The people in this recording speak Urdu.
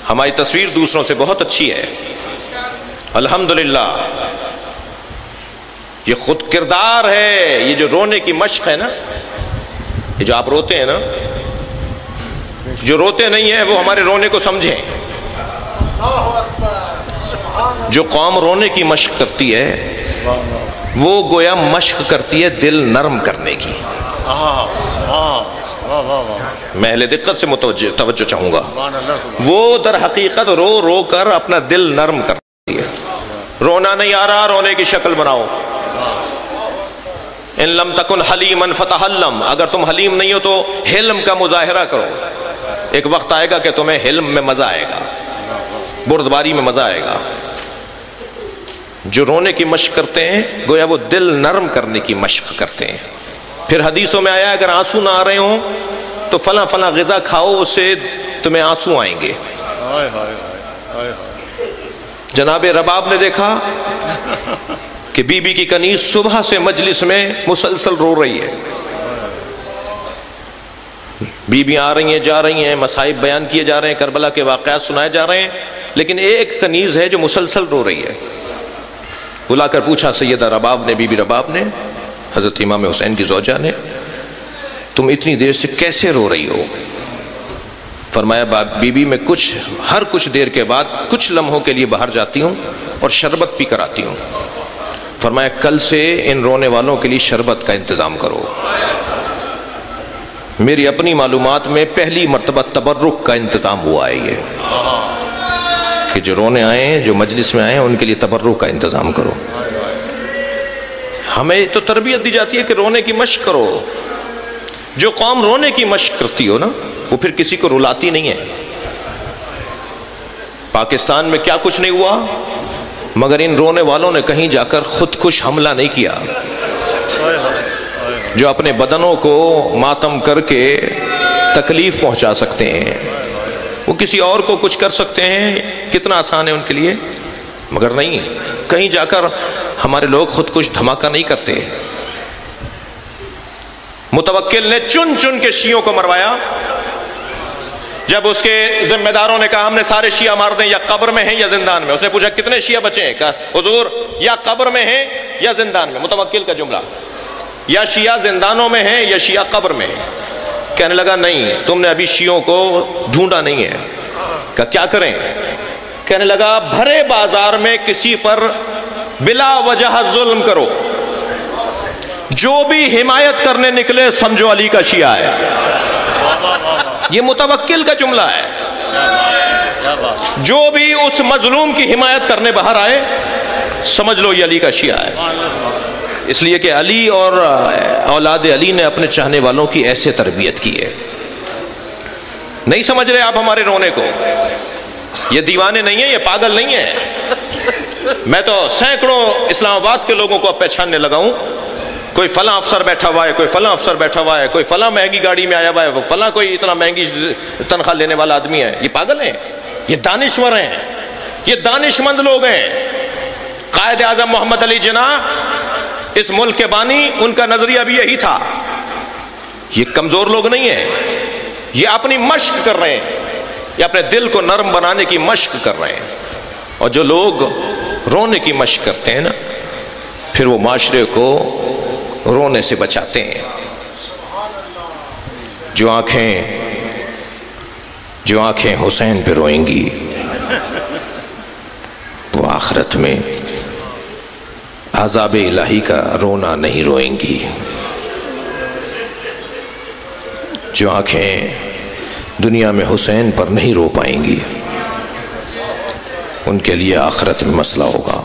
ہماری تصویر دوسروں سے بہت اچھی ہے الحمدللہ. یہ خود کردار ہے. یہ جو رونے کی مشق ہے نا، یہ جو آپ روتے ہیں نا، جو روتے نہیں ہیں وہ ہمارے رونے کو سمجھیں. جو قوم رونے کی مشق کرتی ہے وہ گویا مشق کرتی ہے دل نرم کرنے کی. میں اہل دقت سے توجہ چاہوں گا. وہ در حقیقت رو رو کر اپنا دل نرم کرتی ہے. رونا نہیں آ رہا، رونے کی شکل بناؤ. ان لم تکن حلیما فتحلم، اگر تم حلیم نہیں ہو تو حلم کا مظاہرہ کرو. ایک وقت آئے گا کہ تمہیں حلم میں مزہ آئے گا، بردباری میں مزہ آئے گا. جو رونے کی مشق کرتے ہیں گویا وہ دل نرم کرنے کی مشق کرتے ہیں. پھر حدیثوں میں آیا اگر آنسو نہ آ رہے ہوں تو فلاں فلاں غذا کھاؤ، اس سے تمہیں آنسو آئیں گے. جناب رباب نے دیکھا کہ بی بی کی کنیز صبح سے مجلس میں مسلسل رو رہی ہے. بیویاں آ رہی ہیں جا رہی ہیں، مصائب بیان کیے جا رہے ہیں، کربلا کے واقعات سنائے جا رہے ہیں، لیکن ایک کنیز ہے جو مسلسل رو رہی ہے. بلا کر پوچھا سیدہ رباب نے، بی بی رباب نے، حضرت امام حسین کی زوجہ نے، تم اتنی دیر سے کیسے رو رہی ہو؟ فرمایا بی بی میں ہر کچھ دیر کے بعد کچھ لمحوں کے لیے باہر جاتی ہوں اور شربت پی کر آتی ہوں. فرمایا کل سے ان رونے والوں کے لیے شربت کا انتظام کرو. میری اپنی معلومات میں پہلی مرتبہ تبرک کا انتظام ہوا ہے یہ کہ جو رونے آئے ہیں، جو مجلس میں آئے ہیں، ان کے لیے تبرک کا انتظام کرو. ہمیں تو تربیت دی جاتی ہے کہ رونے کی مشق کرو. جو قوم رونے کی مشق کرتی ہو نا وہ پھر کسی کو رلاتی نہیں ہے. پاکستان میں کیا کچھ نہیں ہوا مگر ان رونے والوں نے کہیں جا کر خودکش حملہ نہیں کیا. جو اپنے بدنوں کو ماتم کر کے تکلیف پہنچا سکتے ہیں، وہ کسی اور کو کچھ کر سکتے ہیں. کتنا آسان ہے ان کے لیے، مگر نہیں، کہیں جا کر ہمارے لوگ خودکش دھماکہ نہیں کرتے. متوکل نے چن چن کے شیعوں کو مروایا. جب اس کے ذمہ داروں نے کہا ہم نے سارے شیعہ مار دیں، یا قبر میں ہیں یا زندان میں، اس نے پوچھا کتنے شیعہ بچے ہیں؟ کہا حضور یا قبر میں ہیں یا زندان میں. متوکل کا جملہ، یا شیعہ زندانوں میں ہیں یا شیعہ قبر میں ہیں. کہنے لگا نہیں، تم نے ابھی شیعوں کو ڈھونڈا نہیں ہے. کہا کیا کریں؟ کہنے لگا بھرے بازار میں کسی پر بلا وجہ ظلم کرو، جو بھی حمایت کرنے نکلے سمجھو علی کا شیعہ ہے. یہ متوکل کا جملہ ہے. جو بھی اس مظلوم کی حمایت کرنے باہر آئے سمجھ لو یہ علی کا شیعہ ہے. اس لیے کہ علی اور اولاد علی نے اپنے چاہنے والوں کی ایسے تربیت کی ہے. نہیں سمجھ رہے آپ ہمارے رونے کو؟ یہ دیوانے نہیں ہیں، یہ پاگل نہیں ہیں. میں تو سینکڑوں اسلام آباد کے لوگوں کو اب پہچاننے لگا ہوں. کوئی فلاں افسر بیٹھا ہوا ہے، کوئی فلاں افسر بیٹھا ہوا ہے، کوئی فلاں مہنگی گاڑی میں آیا ہوا ہے، وہ فلاں کوئی اتنا مہنگی تنخواہ لینے والا آدمی ہے. یہ پاگل ہیں، یہ دانشور ہیں، یہ دانشمند لوگ ہیں. قائد اعظم محمد علی جناح اس ملک کے بانی، ان کا نظریہ بھی یہی تھا. یہ کمزور لوگ نہیں ہیں، یہ اپنی مشق کر رہے ہیں، یہ اپنے دل کو نرم بنانے کی مشق کر رہے ہیں. اور جو لوگ رونے کی مشق کرتے ہیں نا پھر وہ معاشرے کو رونے سے بچاتے ہیں. جو آنکھیں حسین پہ روئیں گی وہ آخرت میں عذاب الہی کا رونا نہیں روئیں گی. جو آنکھیں دنیا میں حسین پر نہیں رو پائیں گی ان کے لیے آخرت میں مسئلہ ہوگا.